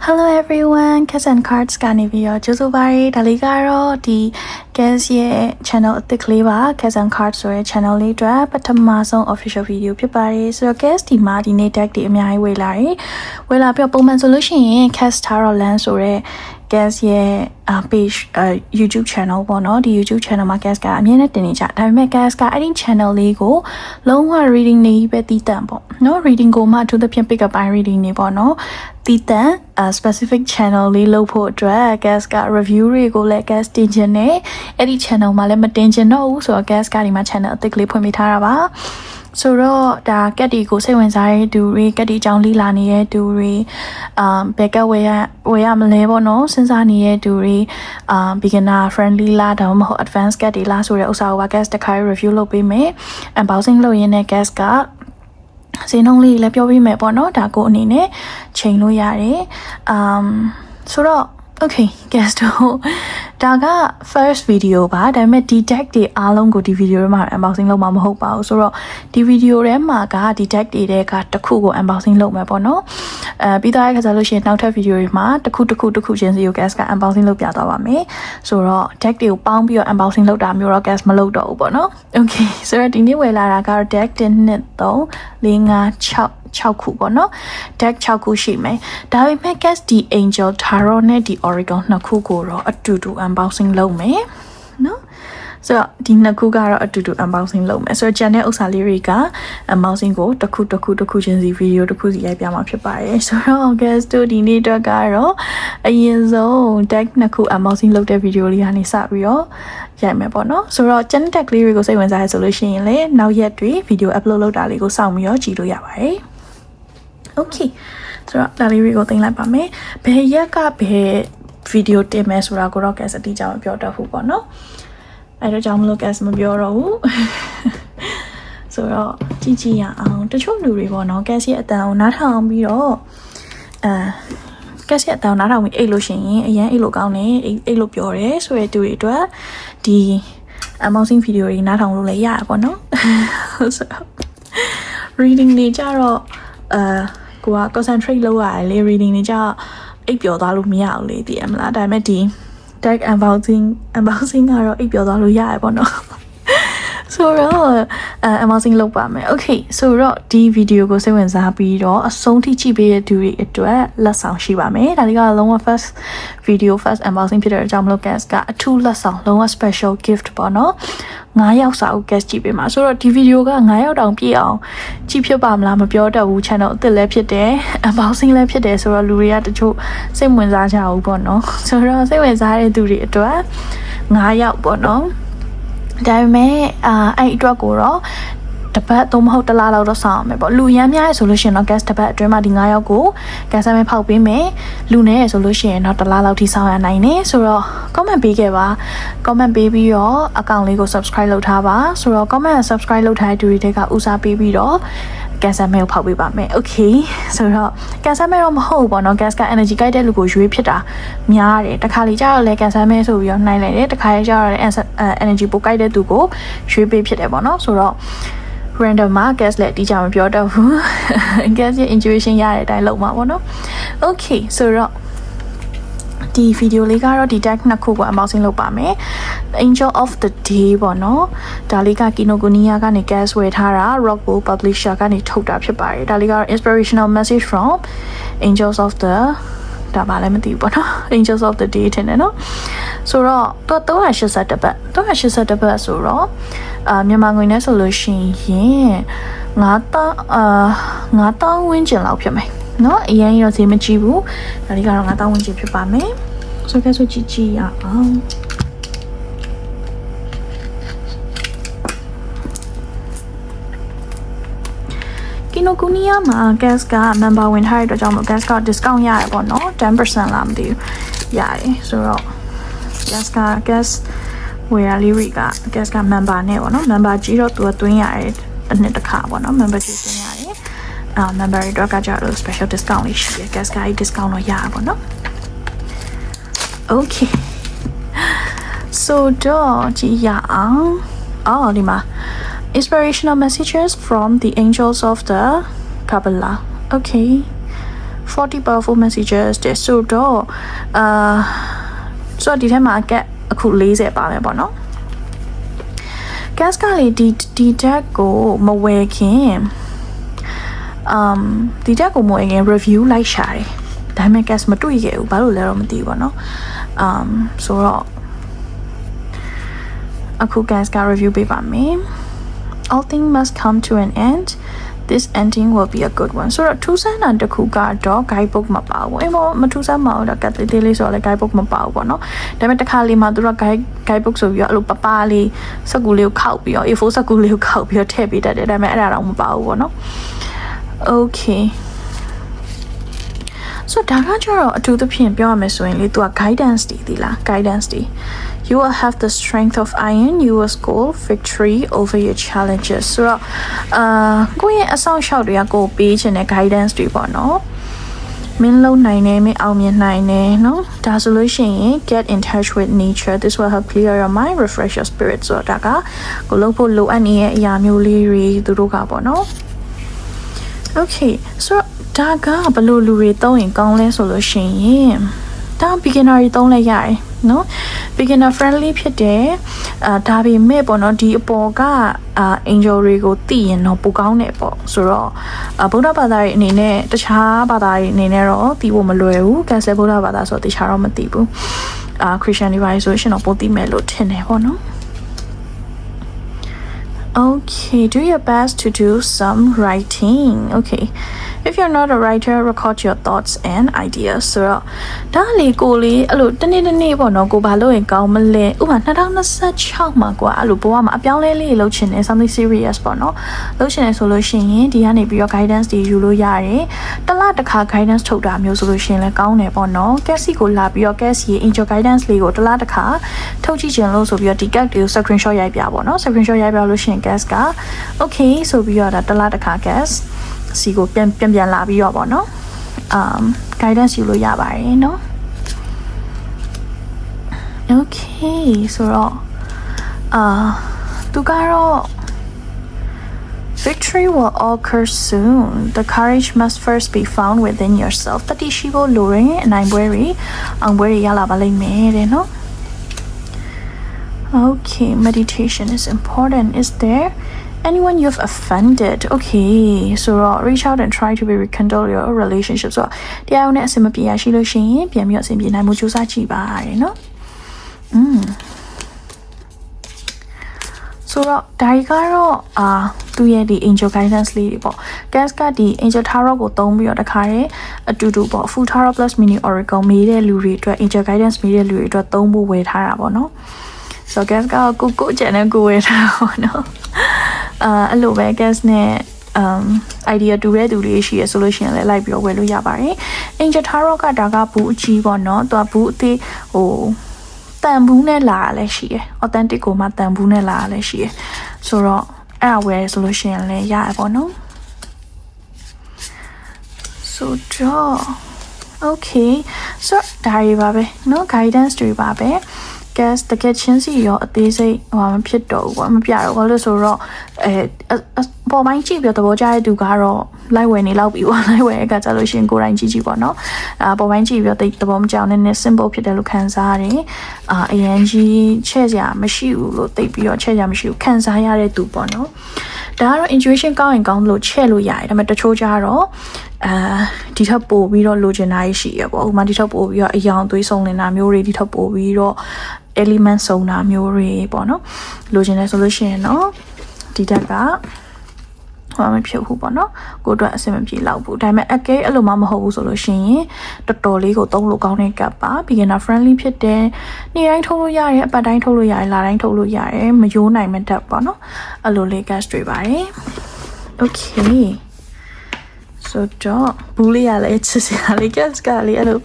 Hello everyone, Cats and Cards ကနေပြီးတော့ကြိုဆိုပါရစေ။ဒါလေးကတော့ဒီ Cats ရဲ့ channel အသစ်ကလေးပါ Cats and Cards ဆိုတဲ့ channel လေးအတွက်ပထမဆုံး official video ဖြစ်ပါတယ်။ဆိုတော့ Cats ဒီမှာဒီနေ့ tag တွေအများကြီးဝေလာတယ်။ဝေလာပြီးတော့ပုံမှန်ဆိုလို့ရှိရင် Cats Tarotland ဆိုတဲ့ Cats ရဲ့ page YouTube channel ပေါ့နော်ဒီ YouTube channel မှာ Cats ကအမြဲတမ်းတင်နေကြဒါပေမဲ့ Cats ကအဲ့ဒီ channel လေးကိုလုံးဝ reading နေပဲတည်တံ့ပေါ့နော် reading ကိုမှအထူးသဖြင့် pick up by reading နေပေါ့နော်တည်တံ့specific channel လေးလုပ်ဖို့အတွက် Cats က review တွေကိုလည်း Cats တင်ချင်တယ်အဲ့ဒီ channel မှာလည်းမတင်ချင်တော့ဘူးဆိုတော့ Cats ကဒီမှာ channel အသစ်ကလေးဖွင့်ပေးထားတာပါဆိုတော့ဒါကက်တီကိုစိတ်ဝင်စားတဲ့သူတွေကက်တီအကြောင်းလေးလာနေတဲ့သူတွေဘက်ကဝယ်ရမလဲပေါ့နော်စဉ်းစားနေတဲ့သူတွေbeginner friendly လားဒါမှမဟုတ် advanced ကက်တီလားဆိုတဲ့ဥစ္စာကို Cats တစ်ခါ review လုပ်ပေးမယ် unboxing လုပ်ရင်းနဲ့ Cats ကဈေးနှုန်းလေးလည်းပြောပေးမယ်ပေါ့နော်ဒါကိုအနေနဲ့ချိန်လို့ရတယ်ဆိုတော့Okay, guys, ဒါက first video ပါဒါပေမဲ့ဒီ tag တွေအားလုံးကိုဒီ video ထဲမှာ unboxing လုပ်မှာမဟုတ်ပါဘူးဆိုတော့ဒီ video ထဲမှာကဒီ tag တွေကတစ်ခုကို unboxing လုပ်မယ်ပေါ့နော်ပြီးတော့ခါကြလို့ရှိရင်နောက်ထပ် video တွေမှာတစ်ခုချင်းစီကို guys က unboxing လုပ်ပြသွားပါမယ်ဆိုတော့ tag တွေကိုပေါင်းပြီးတော့ unboxing လုပ်တာမျိုးတော့ guys မလုပ်တော့ဘူးပေါ့နော် Okay ဆိုတော့ဒီနေ့ဝယ်လာတာကတော့ tag 1 2 3 4 5 6ခုပေါ့နော် deck 6ခုရှိမယ်ဒါပေမဲ့ Cats ဒီ Angel Tarot နဲ့ဒီ Oracle နှစ်ခုကိုတော့အတူတူ unboxing လုပ်မယ်နော်ဆိုတော့ဒီနှစ်ခုကတော့အတူတူ unboxing လုပ်မယ်ဆိုတော့ကျန်တဲ့ဥစ္စာလေးတွေက unboxing ကိုတစ်ခုချင်းစီ video တစ်ခုစီရိုက်ပြမှာဖြစ်ပါတယ်ဆိုတော့ Cats တို့ဒီနေ့အတွက်ကတော့အရင်ဆုံး deck နှစ်ခု unboxing လုပ်တဲ့ video လေးကနေစပြီးတော့ရိုက်မယ်ပေါ့နော်ဆိုတော့ကျန်တဲ့ deck လေးတွေကိုစိတ်ဝင်စားရဆိုလို့ရှိရင်လည်းနောက်ရက်တွေ video upload လုပ်တာလေးကိုစောင့်ပြီးတော့ကြည့်လို့ရပါတယ်Okay ဆိုတော့ဒါလေးတွေကိုတင်လိုက်ပါမယ်ဘယ်ရက်ကဘယ် video တင်မယ်ဆိုတာကိုတော့ Cats အတိအကျမပြောတတ်ဘူးပေါ့နော်အဲ့တော့ကြောင့်မလို့ Cats မပြောတော့ဘူးဆိုတော့ကြည့်ရအောင်တချို့လူတွေပေါ့နော် Cats ရဲ့အတန်ကိုနားထောင်ပြီးတော့Cats ရဲ့အတန်ကိုနားထောင်ပြီးအိတ်လို့ရှိရင်အရင်အိတ်လို့ကောင်းတယ်အိတ်လို့ပြောတယ်ဆိုရတဲ့သူတွေအတွက်ဒီ unboxing video တွေနားထောင်လို့လည်းရရပေါ့နော်ဆိုတော့ reading တွေကြတော့ကိုက concentrate လုပ်ရတယ်လေ reading တွေကြအိပ်ပျော်သွားလို့မရဘူးလေတည်ရမလားဒါပေမဲ့ဒီ deck unboxing ကတော့အိပ်ပျော်သွားလို့ရရပေါ့နော်ဆိုတော့unboxing လုပ်ပါမယ် Okay ဆိုတော့ဒီ video ကိုစိတ်ဝင်စားပြီးတော့အဆုံးထိကြည့်ပေးတဲ့သူတွေအတွက်လက်ဆောင်ရှိပါမယ်ဒါလေးကလုံးဝ first video first unboxing ဖြစ်တဲ့အကြောင်းမလို့ Cats ကအထူးလက်ဆောင်လုံးဝ special gift ပေါ့နော်9ယောက်စာကို Cats ကြည့်ပေးမှာဆိုတော့ဒီ video က9ယောက်တောင်ပြည့်အောင်ကြည့်ဖြစ်ပါမလားမပြောတတ်ဘူး channel အသစ်လည်းဖြစ်တယ် unboxing လည်းဖြစ်တယ်ဆိုတော့လူတွေကတချို့စိတ်ဝင်စားကြဘူးပေါ့နော်ဆိုတော့စိတ်ဝင်စားတဲ့သူတွေအတွက်9ယောက်ပေါ့နော်ဒါပေမဲ့အဲ့အတွက်ကိုတော့တပတ်သုံးမဟုတ်တစ်လားလောက်တော့စောင့်အောင်မယ်ပေါ့လူရမ်းများရဆိုလို့ရှိရင်တော့ Cats တပတ်အတွင်းမှာဒီ9ယောက်ကို Cats မဲဖောက်ပေးမယ်လူနဲ့ရဆိုလို့ရှိရင်တော့တစ်လားလောက်ထိစောင့်ရနိုင်တယ်ဆိုတော့ comment ပေးခဲ့ပါ comment ပေးပြီးတော့ account လေးကို subscribe လုပ်ထားပါဆိုတော့ comment subscribe လုပ်ထားတဲ့သူတွေကဦးစားပေးပြီးတော့Cats မဲကိုဖောက်ပေးပါမယ် Okay ဆိုတော့ Cats မဲတော့မဟုတ်ဘူးပေါ့နော် Cats က energy ကိုက်တဲ့လူကိုရွေးဖြစ်တာများတယ်တခါလေကြာတော့လဲ Cats မဲဆိုပြီးတော့နိုင်လိုက်တယ်တခါလေကြာတော့လဲ energy ပိုကိုက်တဲ့သူကိုရွေးပေးဖြစ်တယ်ပေါ့နော်ဆိုတော့random မှာ Cats လည်းအတိအကျမပြောတော့ဘူး Cats ရဲ့ intuition ရတဲ့အတိုင်းလုပ်မှာပေါ့နော် Okay ဆိုတော့ဒီ video လေးကတော့ဒီ deck နှစ်ခုကို unboxing လုပ်ပါမယ် Angel of the Day ပေါ့နော်ဒါလေးက Kinokuniya ကနေ Cats ဝယ်ထားတာ Rockwool Publisher ကနေထုတ်တာဖြစ်ပါတယ်ဒါလေးကတော့ inspirational message from Angels of the ဒါပါလည်းမသိဘူးပေါ့နော် Angels of the Day ထင်တယ်နော်ဆိုတော့380ပတ်ဆိုတော့မြန်မာငွေနဲ့ဆိုလို့ရှိရင်9000ဝန်းကျင်လောက်ဖြစ်မယ်နော်အရင်တော့ဈေးမကြီးဘူးဒါလေးကတော့9000ဝန်းကျင်ဖြစ်ပါမယ်ဆိုကြဆိုကြည့်ရအောင်Kinokuniya မှာ Cats က member ဝင်ထားတဲ့အတွက်ကြောင့်မို့ Cats က discount ရတယ်ပေါ့နော် 10% လားမသိဘူးရတယ်ဆိုတော့ Cats ဝယ်ရလေးတွေက Cats က member နဲ့ပေါ့နော် member ကြီးတော့သူကသွင်းရတယ်တစ်နှစ်တစ်ခါပေါ့နော် member ကြီးသွင်းရတယ်member တွေတော့ကကြတော့ special discount လေးရှိတယ် Cats ကအဲ့ discount တော့ရပါပေါ့နော် Okay so တော့ကြည့်ရအောင်ဒီမှာ inspirational messages from the angels of the Kabbalah okay 40 powerful messages တဲ့ဆိုတော့ဆိုတော့ဒီထဲမှာကက်အခု40ပါမယ်ပေါ့နော် gas ကလေဒီ deck ကိုမဝယ်ခင်ဒီ deck ကိုမဝယ်ခင် review လိုက်ရှာတယ်ဒါပေမဲ့ gas မတွေ့ခဲ့ဘူးဘာလို့လဲတော့မသိဘူးပေါ့နော်ဆိုတော့အခု gas က review ပေးပါမယ် all things must come to an end this ending will be a good one ဆိုတော့ထူးဆန်းတာတစ်ခုကတော့ guidebook မပါဘူးအဲ့မထူးဆန်းမအောင်တော့ကတ်သေးလေးဆိုတော့လည်း guidebook မပါဘူးပေါ့နော်ဒါပေမဲ့တစ်ခါလေးမှာသူတို့ guidebook ဆိုပြီးတော့အဲ့လိုပပလေးစက်ကူလေးကိုခောက်ပြီးတော့ A4 စက်ကူလေးကိုခောက်ပြီးတော့ထည့်ပေးတတ်တယ်ဒါပေမဲ့အဲ့ဒါတော့မပါဘူးပေါ့နော် okay so ဒါကကျတော့အထူးသဖြင့်ပြောရမယ်ဆိုရင်လေသူက guidance တည်သီလား guidance တည် you will have the strength of iron you will score victory over your challenges ဆိုတော့ကိုယ့်ရဲ့အဆောင်ရှောက်တွေကကိုပေးခြင်းတဲ့ guidance တွေပေါ့နော်မင်းလုံးနိုင်နေမင်းအောင်မြင်နိုင်နေနော်ဒါဆိုလို့ရှိရင် get in touch with nature this will help clear your mind refresh your spirit ဆိုတော့ဒါကကိုလုပ်ဖို့လိုအပ်နေတဲ့အရာမျိုးလေးတွေသူတို့ကပေါ့နော် okay so ဒါကဘလို့လူတွေသုံးရင်ကောင်းလဲဆိုလို့ရှိရင်ဒါ beginner တွေသုံးလိုက်ရတယ်နော် beginner friendly ဖြစ်တယ်ဒါပေမဲ့ပေါ့နော်ဒီအပေါ်ကangel တွေကိုသိရင်တော့ပိုကောင်းတယ်ပေါ့ဆိုတော့ဗုဒ္ဓဘာသာရဲ့အနေနဲ့တခြားဘာသာရဲ့အနေနဲ့တော့သိဖို့မလွယ်ဘူး cancel ဗုဒ္ဓဘာသာဆိုတော့တခြားတော့မသိဘူးChristian တွေပါဆိုရှင်တော့ပိုသိမယ်လို့ထင်တယ်ပေါ့နော် Okay, do your best to do some writing. Okay. If you're not a writer, record your thoughts and ideas. So, ဒါလေကိုလေအဲ့လိုတနေ့ပေါ့နော်ကိုဘာလို့ရင်ကောင်းမလဲဥပမာ2026မှာကွာအဲ့လိုဘဝမှာအပြောင်းလဲလေးလုပ်ချင်တယ် something serious ပေါ့နော်လုပ်ချင်တယ်ဆိုလို့ရှိရင်ဒီကနေပြီးတော့ guidance တွေယူလို့ရတယ်တစ်လတစ်ခါ guidance ထုတ်တာမျိုးဆိုလို့ရှိရင်လည်းကောင်းတယ်ပေါ့နော် Cassie ကိုလာပြီးတော့ Cassie ရဲ့ angel guidance လေးကိုတစ်လတစ်ခါထုတ်ကြည့်ချင်လို့ဆိုပြီးတော့ဒီ card တွေကို screenshot ရိုက်ပြပေါ့နော် screenshot ရိုက်ပြလို့ရှိရင် Cass က okay ဆိုပြီးတော့ဒါတစ်လတစ်ခါ Cass စီကိုပြန်လာပြီးတော့ပေါ့နော်guidance ယူလို့ရပါတယ်နော် okay ဆိုတော့သူကတော့ victory will occur soon the courage must first be found within yourself တတိရှိဖို့လိုရင်အနိုင်ပွဲတွေအောင်ပွဲတွေရလာပါလိမ့်မယ်တဲ့နော် okay meditation is important is there anyone you've offended okay so reach out and try to rekindle your relationship so တရားရုံးနဲ့အဆင်မပြေရရှိလို့ရှိရင်ပြန်ပြီးအဆင်ပြေနိုင်မှုစူးစမ်းကြည့်ပါရနော်ဆိုတော့ဒါကြီးကတော့သူရဲ့ဒီ angel guidance လေးတွေပေါ့ Cass ကဒီ angel tarot ကိုသုံးပြီးတော့တခါတည်းအတူတူပေါ့ full tarot plus mini oracle မေးတဲ့လူတွေအတွက် angel guidance မေးတဲ့လူတွေအတွက်သုံးဖို့ဝယ်ထားတာပေါ့နော်ဆိုတော့ Cass ကကိုကျန်တဲ့ကိုဝယ်ထားတာပေါ့နော်အဲ့လိုပဲ Cass နဲ့ idea တူတဲ့သူတွေရှိရဆိုလို့ရှိရင်လည်းလိုက်ပြီးတော့ဝယ်လို့ရပါတယ် angel tarot ကဒါကဘူးအကြီးပေါ့နော်သူကဘူးအသေးဟိုတန်ဘူးနဲ့လာရလဲရှိရယ် authentic ကိုမှတန်ဘူးနဲ့လာရလဲရှိရယ်ဆိုတော့အဲ့ဒါဝယ်ဆိုလို့ရှိရင်လည်းရရပေါ့နော်ဆိုတော့ okay so ဒါတွေပါပဲเนาะ guidance တွေပါပဲ Cass တကယ်ချင်းစီရောအသေးစိတ်ဟိုမဖြစ်တော့ဘူးပေါ့မပြတော့ဘာလို့ဆိုတော့ပေါ်ပိုင်းကြည့်ပြီးတော့သဘောကျတဲ့သူကတော့လိုက်ဝယ်နေလောက်ပြီပေါ့လိုက်ဝယ်ကကြလို့ရှိရင်ကိုယ်တိုင်ကြည့်ကြည့်ပေါ့နော်ပေါ်ပိုင်းကြည့်ပြီးတော့သဘောမကျအောင်နည်းနည်း simple ဖြစ်တယ်လို့ခံစားရတယ်အရင်ကြီးချဲ့စရာမရှိဘူးလို့သိပြီးတော့ချဲ့စရာမရှိဘူးခံစားရတဲ့သူပေါ့နော်ဒါကတော့ intuition ကောင်းရင်ကောင်းလို့ချဲ့လို့ရတယ်ဒါပေမဲ့တချို့ကြတော့ဒီထက်ပိုပြီးတော့လိုချင်တာရှိရပေါ့ဥပမာဒီထက်ပိုပြီးတော့အယောင်သွေးဆုံနေတာမျိုးတွေဒီထက်ပိုပြီးတော့ element ဆုံတာမျိုးတွေပေါ့နော်လိုချင်တယ်ဆိုလို့ရှိရင်တော့ဒီတက်ကဟိုမဖြစ်ဘူးပေါ့နော်ကိုအတွက်အဆင်မပြေတော့ဘူးဒါပေမဲ့အကဲအဲ့လိုမှမဟုတ်ဘူးဆိုလို့ရှိရင်တော်တော်လေးကိုသုံးလို့ကောင်းတဲ့ကပ်ပါ beginner friendly ဖြစ်တယ်နေ့တိုင်းထုတ်လို့ရတယ်အပတ်တိုင်းထုတ်လို့ရတယ်လတိုင်းထုတ်လို့ရတယ်မယိုးနိုင်မဲ့တက်ပေါ့နော်အဲ့လိုလေး gas တွေပါတယ် okay so တော့ဘူးလေးရလဲချစ်စရာလေး gas ကလေးအဲ့လို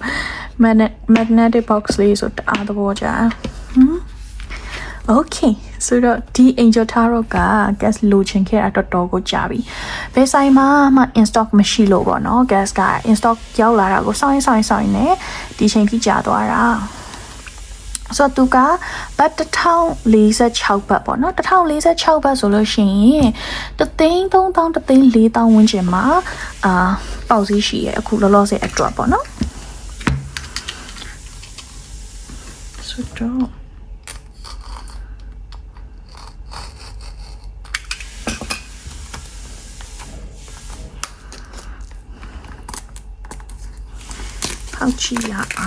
magnetic box လေးဆိုတအားသဘောကျOkay so တော့ဒီ angel tarot က Cass လိုချင်ခဲ့တာတော်ကိုကြာပြီဘယ်ဆိုင်မှာမှ in stock မရှိလို့ပေါ့နော် Cass က in stock ရောက်လာတာကိုစောင့်နေဒီချိန်ထိကြာသွားတာ ဆိုတော့သူကဘတ်1046ဘတ်ပေါ့နော်1046ဘတ်ဆိုလို့ရှိရင်3,300,4,000ဝန်းကျင်မှာပေါက်စည်းရှိရဲ့အခုလောလောဆယ်အတွက်ပေါ့နော်ဆိုတော့好吃呀啊！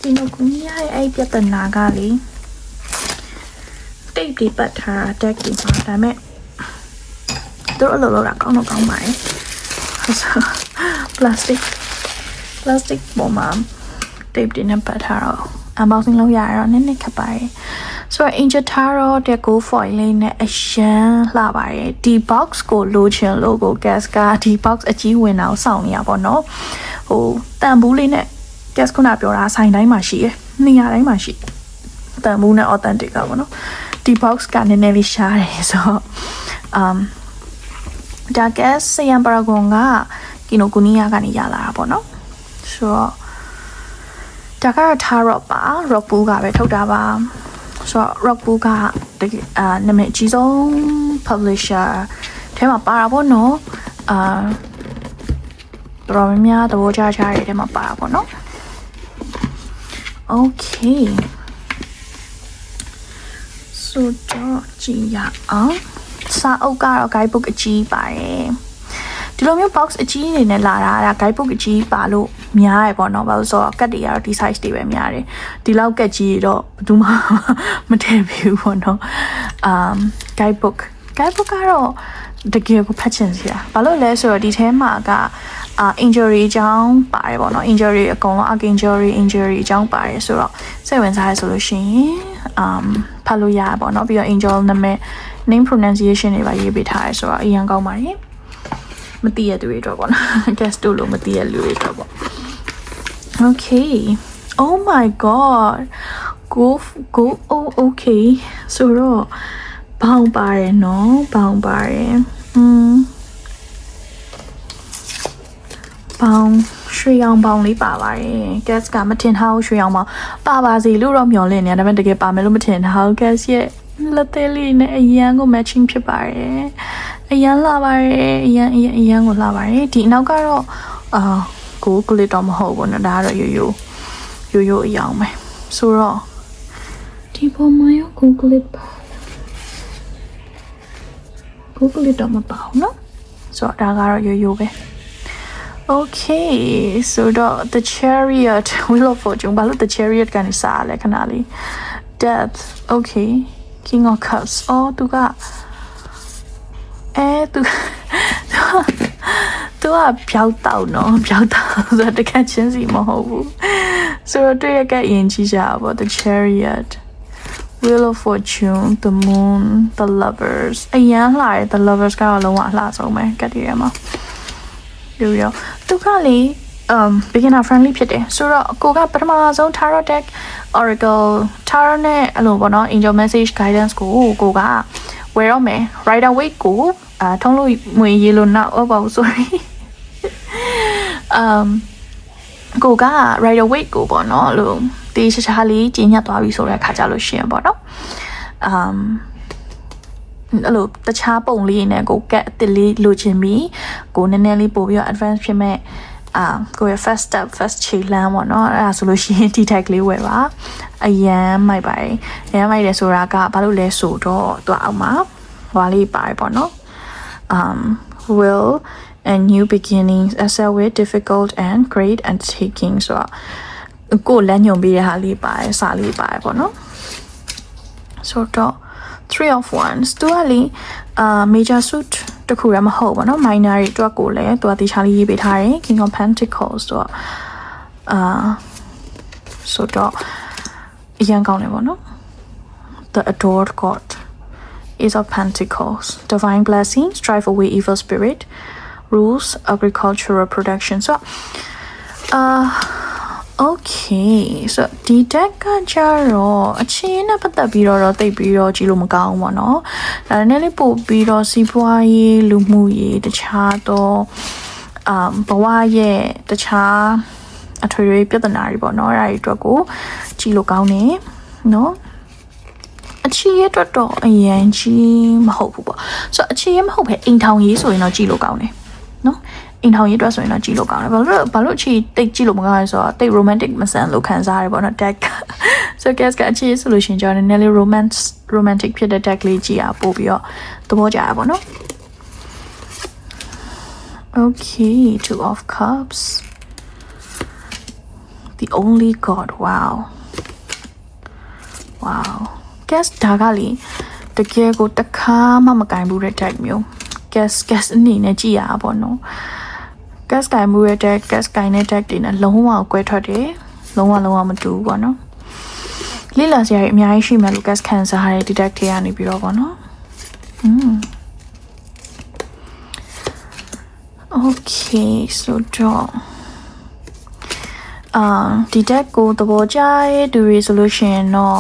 ဒီလိုကူညီရတဲ့ပြဿနာကလေတိတ်ပြီးပတ်ထားတက်ကြီးပါဒါပေမဲ့တို့အလုပ်လုပ်တာကောင်းတော့ကောင်းပါတယ်ပလတ်စတစ်ပေါ်မှာတိတ်တင်နေပတ်ထားတော့ unboxing လုပ်ရတော့နည်းနည်းခက်ပါတယ်ဆိုတော့ Angel Taro တဲ့ Go foil လေးနဲ့အရန်လှပါတယ်ဒီ box ကိုလိုချင်လို့ကို gas ကဒီ box အကြီးဝင်အောင်စောင့်နေရပါတော့ဟိုတန်ဘူးလေးနဲ့ gas ခုနပြောတာဆိုင်တိုင်းမှာရှိရယ်နေရာတိုင်းမှာရှိတန်ဘူးနဲ့ authentic ကပေါ့နော်ဒီ box ကနည်းနည်းလေးရှားတယ်ဆိုတော့ဒါ gas ဆယံပါရာဂွန်ကကီနိုကူနီယာကနေရလာတာပေါ့နော်ဆိုတော့ဒါကတော့ Tarot ပါ Rock Pool ကပဲထုတ်တာပါဆိုတော့ Rock Pool ကနာမည်အကြီးဆုံး publisher ထဲမှာပါတာပေါ့နော်တော်တော်များများသဘောကျကြတဲ့ထဲမှာပါတာပေါ့နော် Okay ဆိုတော့ကြည့်ရအောင်စာအုပ်ကတော့ guidebook အကြီးပါတယ်ဒီလိုမျိုး box အကြီးနေနဲ့လာတာဒါ guidebook အကြီးပါလို့များရပေါ့နော်ဘာလို့ဆိုတော့ကတ်တွေကတော့ဒီ size တွေပဲများတယ်ဒီလောက်ကတ်ကြီးတော့ဘယ်သူမှမထည့်ဘူးပေါ့နော်guidebook ကတော့တကယ်ကိုဖတ်ချင်စရာဘာလို့လဲဆိုတော့ဒီထဲမှာကinjury အကြောင်းပါတယ်ပေါ့နော် injury အကုန်လုံး injury အကြောင်းပါတယ်ဆိုတော့စိတ်ဝင်စားရဆိုလို့ရှိရင်ဖတ်လို့ရပါပေါ့နော်ပြီးတော့ angel နာမည် name pronunciation တွေပါရေးပေးထားရဆိုတော့အရင်ကောင်းပါတယ်မသိရသူတွေတော့ပေါ့နော် guest တို့လို့မသိရလူတွေတော့ပေါ့ Okay oh my god go oh okay ဆိုတော့ဘောင်ပါတယ်နော်ဘောင်ပါတယ်ဘောင်ရွှေရောင်ဘောင်လေးပါပါတယ် gas ကမထင်ထားဘူးရွှေရောင်ဘောင်ပါပါစီလို့တော့မျှော်လင့်နေတယ်ဒါပေမဲ့တကယ်ပါမယ်လို့မထင်ထားဘူး gas ရဲ့လက်သေးလေးနဲ့အရန်ကို matching ဖြစ်ပါတယ်အရန်လာပါတယ်အရန်ကိုလာပါတယ်ဒီနောက်ကတော့ကိုကလစ်တော့မဟုတ်ဘူးနော်ဒါကတော့ရိုးရိုးအယောင်ပဲဆိုတော့ဒီပေါ်မှာရောကိုကလစ်ပါကိုကလစ်တော့မပါဘူးနော်ဆိုတော့ဒါကတော့ရိုးရိုးပဲ Okay so the chariot wheel of fortune ဘာလို့ the chariot ကနေစားလဲခဏလေး depth okay king of cups သူကသူကပျောက်တော့နော်ပျောက်တော့ဆိုတော့တကယ်ချင်းစီမဟုတ်ဘူးဆိုတော့တွေ့ရကအရင်ကြည့်ကြပါ the chariot wheel of fortune the moon the lovers အရင်လှတယ် the lovers ကတော့လုံးဝအလှဆုံးပဲကတ်တည်းရမှာပြီးတော့သူကလေbeginner friendly ဖြစ်တယ်ဆိုတော့ကိုကပထမဆုံး tarot deck oracle tarot နဲ့အဲ့လိုပေါ့နော် angel message guidance ကိုကဝယ်တော့မယ် rider weight ကိုထုံးလို့ငွေရေလို့နောက်ပေါ့ sorry ကိုက rider weight ကိုပေါ့နော်လို့တေးချာလေးကျင်းညက်သွားပြီဆိုတဲ့အခါကြလို့ရှိရင်ပေါ့နော်အဲ့လိုတခြားပုံလေးနဲ့ကိုကက်အစ်လေးလိုချင်ပြီးကိုနည်းနည်းလေးပို့ပြီးတော့ advance ဖြစ်မဲ့ကိုရဲ့ first step first ခြေလှမ်းပေါ့နော်အဲ့ဒါဆိုလို့ရှိရင် tag လေးဝယ်ပါအရန်မိုက်ပါတယ်အရန်မိုက်တယ်ဆိုတာကဘာလို့လဲဆိုတော့သူအောက်မှာဟွာလေးပါတယ်ပေါ့နော်will and new beginnings accept with difficult and great undertaking ဆိုတော့ကိုလမ်းညွှန်ပေးတဲ့ဟာလေးပါတယ်စာလေးပါတယ်ပေါ့နော်ဆိုတော့three of wands သူကလေ major suit တခုရမဟုတ်ပါနော် minor တွေအတွက်ကိုလည်းသူကတေချာလေးရေးပေးထားတယ် king of pentacles ဆိုတော့ဆိုတော့အရင်ကောင်းတယ်ပေါ့နော် the adored god Ace of Pentacles divine blessings drive away evil spirit rules agricultural production ဆို Okay so ဒီ deck ကကြတော့အချင်းနဲ့ပတ်သက်ပြီးတော့တိတ်ပြီးတော့ကြည့်လို့မကောင်းဘူးပေါ့နော်ဒါနဲ့လေးပို့ပြီးတော့စီးပွားရေးလူမှုရေးတခြားတော့ဘဝရဲ့တခြားအထွေထွေပြဿနာတွေပေါ့နော်အဲ့ဒါတွေအတွက်ကိုကြည့်လို့ကောင်းတယ်နော်အချီရဲ့အတွက်တော့အရင်ကြီးမဟုတ်ဘူးပေါ့ဆိုတော့အချီရဲ့မဟုတ်ပဲအိမ်ထောင်ရေးဆိုရင်တော့ကြည့်လို့ကောင်းတယ်နော်အိမ်ထောင်ရေးအတွက်ဆိုရင်တော့ကြည့်လို့ကောင်းတယ်ဘာလို့အချီတိတ်ကြည့်လို့မကောင်းလဲဆိုတော့တိတ် romantic မဆန်လို့ခံစားရတယ်ပေါ့နော် deck so guess ကအချီဆိုလို့ရှင်ကျွန်တော်နည်းနည်းလေး romantic ဖြစ်တဲ့ deck လေးကြည့်ရပို့ပြီးတော့သဘောကျရပါတော့ okay 2 of cups the only god wow guess ဒါကလေတကယ်ကိုတစ်ခါမှမကင်ဘူးတဲ့ deck မျိုး guess အနေနဲ့ကြည့်ရပါဘောနော် guess ကင်မှုရဲ့ deck guess ကင်တဲ့ deck တွေနဲ့လုံးဝကွဲထွက်တယ်လုံးဝမတူဘူးပေါ့နော်လိလာစရာအများကြီးရှိမှလို့ guess ခံစားရတဲ့ deck တွေကနေပြီးတော့ပေါ့နော်okay so draw ဒီ deck ကိုသဘောကျရဲ့သူတွေဆိုလို့ရှိရင်တော့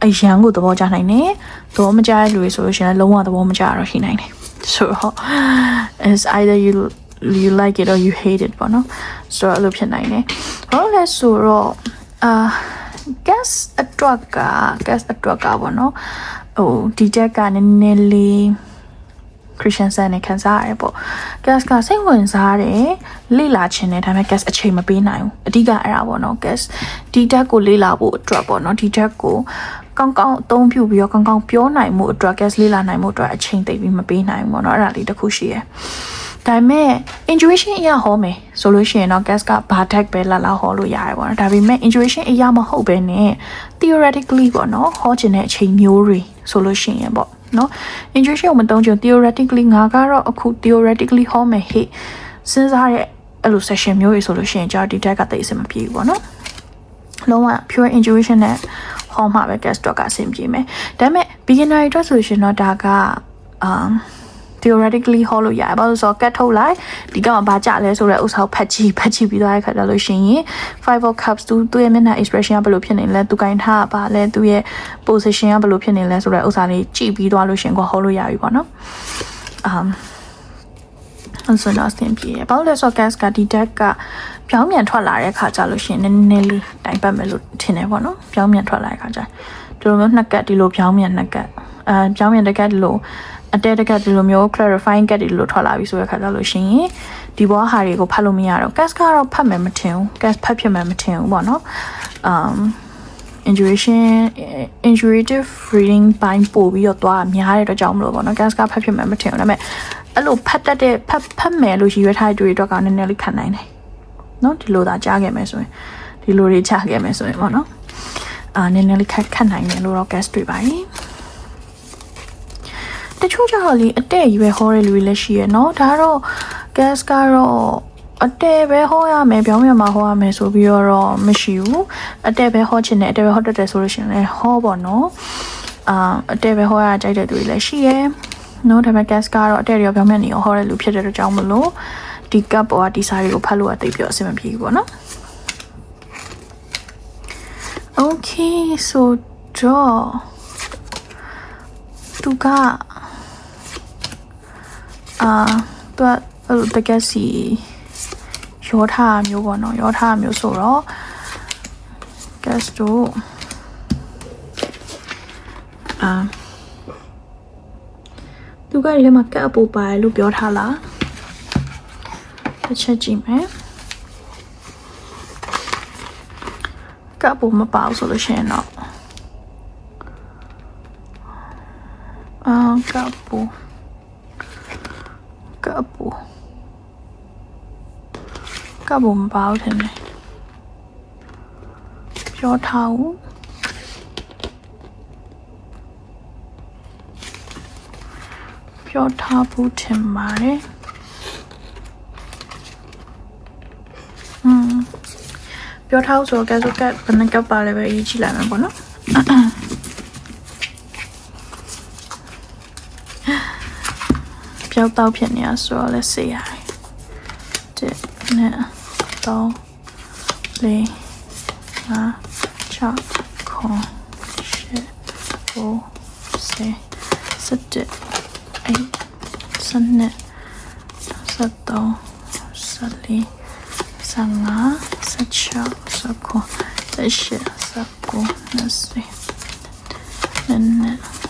အရန်ကိုသဘောကျနိုင်တယ်သဘောမကျတဲ့လူတွေဆိုလို့ရှိရင်လုံးဝသဘောမကျတော့ရှိနိုင်တယ်ဆိုတော့ is either you like it or you hate it ပေါ့နော်ဆိုတော့အဲ့လိုဖြစ်နိုင်တယ်ဘာလို့လဲဆိုတော့guess အတွက်ကပေါ့နော်ဟိုဒီချက်ကနည်းနည်းလေး Christian ဆန်နဲ့ခံစားရတယ်ပေါ့ guess ကစိတ်ဝင်စားတယ်လေ့လာခြင်းနဲ့ဒါပေမဲ့ guess အချိန်မပေးနိုင်ဘူးအဓိကအဲ့ဒါပေါ့နော် guess ဒီတက်ကိုလေ့လာဖို့အတွက်ပေါ့နော်ဒီတက်ကိုကောင်းအသုံးပြုပြီးတော့ကောင်းပြောနိုင်မှုအတွက် guess လေ့လာနိုင်မှုအတွက်အချိန်သိပြီးမပေးနိုင်ဘူးပေါ့နော်အဲ့ဒါလေးတစ်ခုရှိရယ်ဒါပေမဲ့ intuition အရာဟောမယ်ဆိုလို့ရှိရင်တော့ guess ကဘာ tag ပဲလာဟောလို့ရတယ်ပေါ့နော်ဒါပေမဲ့ intuition အရာမဟုတ်ဘဲနဲ့ theoretically ပေါ့နော်ဟောခြင်းတဲ့အချိန်မျိုးတွေဆိုလို့ရှိရင်ပေါ့နော် intuition ကိုမတုံးချင် theoretically ငါကတော့အခု theoretically ဟောမယ်ဟေ့စဉ်းစားရဲ့အဲ့လို session မျိုးတွေဆိုလို့ရှိရင်ကြာဒီ tag ကတိတ်အဆင်မပြေဘူးပေါ့နော်လုံးဝ pure intuition နဲ့ဟောမှာပဲ guess တော့ကအဆင်ပြေမယ်ဒါပေမဲ့ beginner တွေဆိုရှင်တော့ဒါကtheoretically ဟောလို့ရတယ်ဘာလို့ဆိုတော့ cut ထုတ်လိုက်ဒီကမှာဘာကြလဲဆိုတော့ဥစ္စာကိုဖတ်ကြည့်ပြီးသွားတဲ့ခါကျလို့ရှိရင် five of cups သူ့ရဲ့မျက်နှာ expression ကဘယ်လိုဖြစ်နေလဲသူကင်ထားပါလဲသူ့ရဲ့ position ကဘယ်လိုဖြစ်နေလဲဆိုတော့ဥစ္စာလေးကြည့်ပြီးသွားလို့ရှိရင်ကိုဟောလို့ရပြီပေါ့နော်ဆိုတော့အဆင်ပြေတယ်ဘာလို့လဲဆိုတော့ gas ကဒီ deck ကပြောင်းပြန်ထွက်လာတဲ့ခါကျလို့ရှိရင်နည်းနည်းလေးတိုင်ပတ်မယ်လို့ထင်တယ်ပေါ့နော်ပြောင်းပြန်ထွက်လာတဲ့ခါကျဒီလိုမျိုးနှစ်ကတ်ဒီလိုပြောင်းပြန်နှစ်ကတ်ပြောင်းပြန်တစ်ကတ်ဒီလိုအတဲတကဒီလိုမျိုး clarifying ကတ်ဒီလိုထွက်လာပြီဆိုတဲ့ခါကျလို့ရှိရင်ဒီဘောဟာတွေကိုဖတ်လို့မရတော့ gas ကတော့ဖတ်မယ်မထင်ဘူး gas ဖတ်ဖြစ်မယ်မထင်ဘူးပေါ့နော်intuitive reading ပိုင်းပို့ပြီးတော့သွားများတဲ့အတွက်ကြောင့်မလို့ပေါ့နော် gas ကဖတ်ဖြစ်မယ်မထင်ဘူးဒါပေမဲ့အဲ့လိုဖတ်တတ်တဲ့ဖတ်မယ်လို့ရည်ရွယ်ထားတဲ့တွေအတွက်ကနည်းနည်းလေးခံနိုင်တယ်နော်ဒီလိုသာကြားခဲ့မယ်ဆိုရင်ဒီလိုတွေကြားခဲ့မယ်ဆိုရင်ပေါ့နော်နည်းနည်းလေးခတ်နိုင်တယ်လို့တော့ gas တွေ့ပါရင်တချို့ကျတော့လေအတဲ့ကြီးပဲဟောတဲ့လူတွေလည်းရှိရเนาะဒါတော့ gas ကတော့အတဲ့ပဲဟောရမယ်ပြောင်းပြန်မှာဟောရမယ်ဆိုပြီးတော့မရှိဘူးအတဲ့ပဲဟောချင်တယ်အတဲ့ပဲဟောတတ်တယ်ဆိုလို့ရှိရင်လည်းဟောပေါ့နော်အတဲ့ပဲဟောရကြိုက်တဲ့သူတွေလည်းရှိရเนาะဒါပေမဲ့ gas ကတော့အတဲ့ရောပြောင်းပြန်နေဟောတဲ့လူဖြစ်တဲ့အတွက်ကြောင့်မလို့ဒီ cup ပေါ်ကဒီစာတွေကိုဖတ်လို့အသိပြအဆင်မပြေဘူးပေါ့နော် okay so draw သူကသူတကယ်စီရောထားမျိုးပေါ့နော်ရောထားမျိုးဆိုတော့ guess တို့သူကဒီထဲမှာကတ်အပူပါတယ်လို့ပြောထားလားတစ်ချက်ကြည့်မယ်ကတ်အပူမပါဘူးဆိုလို့ရှိရင်တော့ကတ်အပူမပါဘူးထင်တယ်ပြောထားဘူးပြောထားဘူးထင်ပါတယ်ပြောထားဆိုတော့ကဲဆိုကဘယ်နှကပ်ပါလဲပဲရေးကြည့်လိုက်မယ်ပေါ့နော်ပြောက်တော့ဖြစ်နေရဆိုတော့လက်စေးရတယ်1 2 3 လေးငါ6ခွန်8 9 10 11 8 12 13 14 15 16 19 18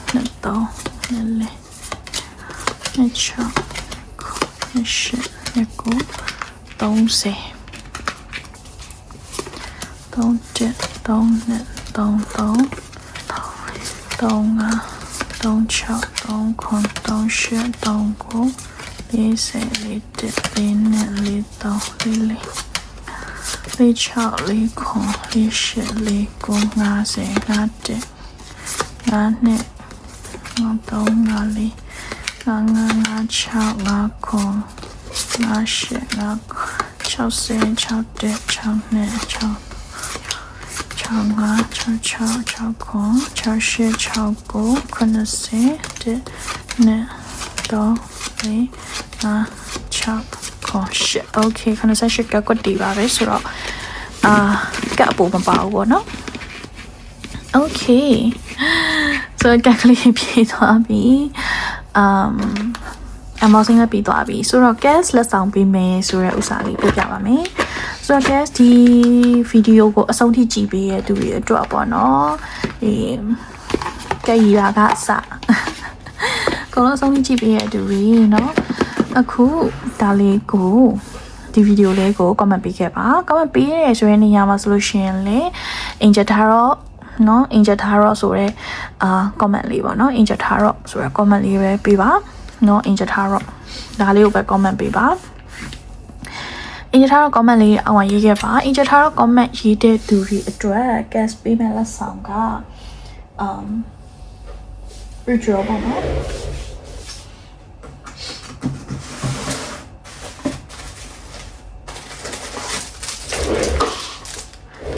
19 20 21 22 23 24 25 26 30 31 32 33 35 36 39 38 39 40 41 42 43 44 46 49 50 51 52 53 Okay ခဏဆက်ရှစ်ကကွတ်တီပါပဲဆိုတော့ကပ်အပေါ်မပါဘူးပေါ့နော် Okay so ကက်ကလေးပြေးသွားပြီunboxing လည်းပြီးသွားပြီဆိုတော့ gas လက်ဆောင်ပေးမယ်ဆိုတဲ့ဥစ္စာလေးပြပြပါမယ်ဆိုတော့ gas ဒီဗီဒီယိုကိုအဆုံးထိကြည့်ပေးရတဲ့သူတွေအတွက်ပေါ့နော်ကဲရီလာကအစကိုလုံးအဆုံးထိကြည့်ပေးရတဲ့သူတွေနော်အခုဒါလေးကိုဒီဗီဒီယိုလေးကို comment ပေးခဲ့ပါ comment ပေးရဆိုတဲ့နေရာမှာဆိုလို့ရှိရင်လေ Angel Tarot နော် Angel Tarot ဆိုတဲ့comment လေးပေါ့နော် Angel Tarot ဆိုတဲ့ comment လေးပဲပေးပါနော် Angel Tarot ဒါလေးကိုပဲ comment ပေးပါ Angel Tarot comment လေးအောက်မှာရေးခဲ့ပါ Angel Tarot comment ရေးတဲ့သူတွေအတွက် gas ပေးမယ်လက်ဆောင်ကritual ပေါ့နော်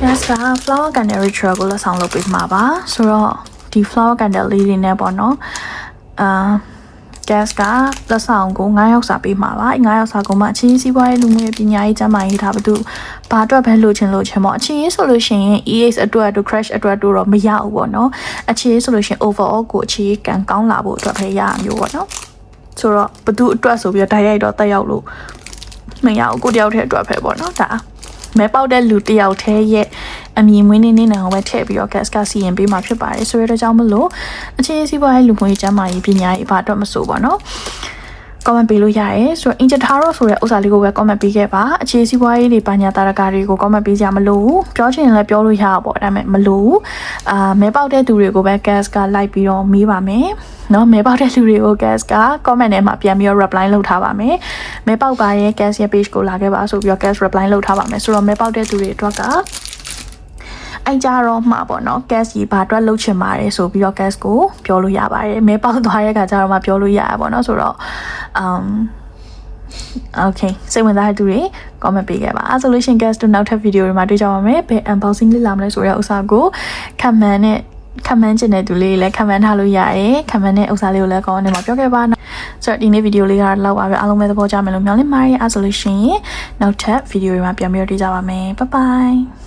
gas က flower candle ritual ကိုလက်ဆောင်လုပ်ပေးမှာပါဆိုတော့ဒီ flower candle လေးတွေနဲ့ပေါ့နော်gas ကလက်ဆောင်ကို9ရောက်စာပေးမှာပါ9ရောက်စာကိုမှအချင်းစီးပွားရေးလူမျိုးရေးပညာရေးကျန်းမာရေးထားဘာအတွက်ပဲလိုချင်ပေါ့အချင်းရေးဆိုလို့ရှိရင် EX အတွက်တို့ crash အတွက်တို့တော့မရဘူးပေါ့နော်အချင်းရေးဆိုလို့ရှိရင် overall ကိုအချင်းရေးကန်ကောင်းလာဖို့အတွက်ပဲရမျိုးပေါ့နော်ဆိုတော့ဘသူအတွက်ဆိုပြီးတော့တိုက်ရိုက်တော့တက်ရောက်လို့မရဘူးကိုတယောက်တည်းအတွက်ပဲပေါ့နော်ဒါမဲပေါက်တဲ့လူတယောက်တည်းရဲ့အမြင်မွေးနေနေအောင်ပဲထည့်ပြီးတော့ gas ကစီရင်ပေးမှာဖြစ်ပါတယ်ဆိုတော့ကြောင့်မလို့အခြေစီးပွားရေးလူမှုရေးကျန်းမာရေးပညာရေးဘာအတွက်မဆိုပေါ့နော် comment ပေးလို့ရတယ်ဆိုတော့ Angel Tarot ဆိုတဲ့ဥစ္စာလေးကိုပဲ comment ပေးခဲ့ပါအခြေစီးပွားရေးတွေပညာတာရကတွေကို comment ပေးကြမလို့ပြောချင်ရင်လည်းပြောလို့ရပါပေါ့ဒါပေမဲ့မလို့မဲပေါက်တဲ့သူတွေကိုပဲ gas ကလိုက်ပြီးတော့မေးပါမယ်နော်မဲပေါက်တဲ့လူတွေကို gas က comment ထဲမှာပြန်ပြီးတော့ reply လုပ်ထားပါမယ်မဲပေါက်ပါရဲ့ gas ရဲ့ page ကိုလာခဲ့ပါဆိုပြီးတော့ gas reply လုပ်ထားပါမယ်ဆိုတော့မဲပေါက်တဲ့သူတွေအတွက်ကအဲ့ကြတော့မှာပေါ့နော် gas ကြီးဘာအတွက်လှုပ်ချင်ပါတယ်ဆိုပြီးတော့ gas ကိုပြောလို့ရပါတယ်မဲပေါက်သွားတဲ့ခါကျတော့မှပြောလို့ရရပေါ့နော်ဆိုတော့okay စိတ်ဝင်စားတဲ့သူတွေ comment ပေးခဲ့ပါအဲ့ဆိုလို့ရှင် gas တို့နောက်ထပ် video တွေမှာတွေ့ကြပါမယ်ဘယ် unboxing လေးလာမလဲဆိုတဲ့ဥစ္စာကို comment ချင်တဲ့သူလေးလည်း comment ထားလို့ရတယ် comment တဲ့ဥစ္စာလေးကိုလည်း comment ထဲမှာပြောခဲ့ပါဆိုတော့ဒီနေ့ video လေးကတော့ပါပဲအားလုံးပဲသဘောကျမယ်လို့မျှော်လင့်ပါတယ်အဲ့ဆိုလို့ရှင်နောက်ထပ် video တွေမှာပြန်ပြီးတော့တွေ့ကြပါမယ် bye bye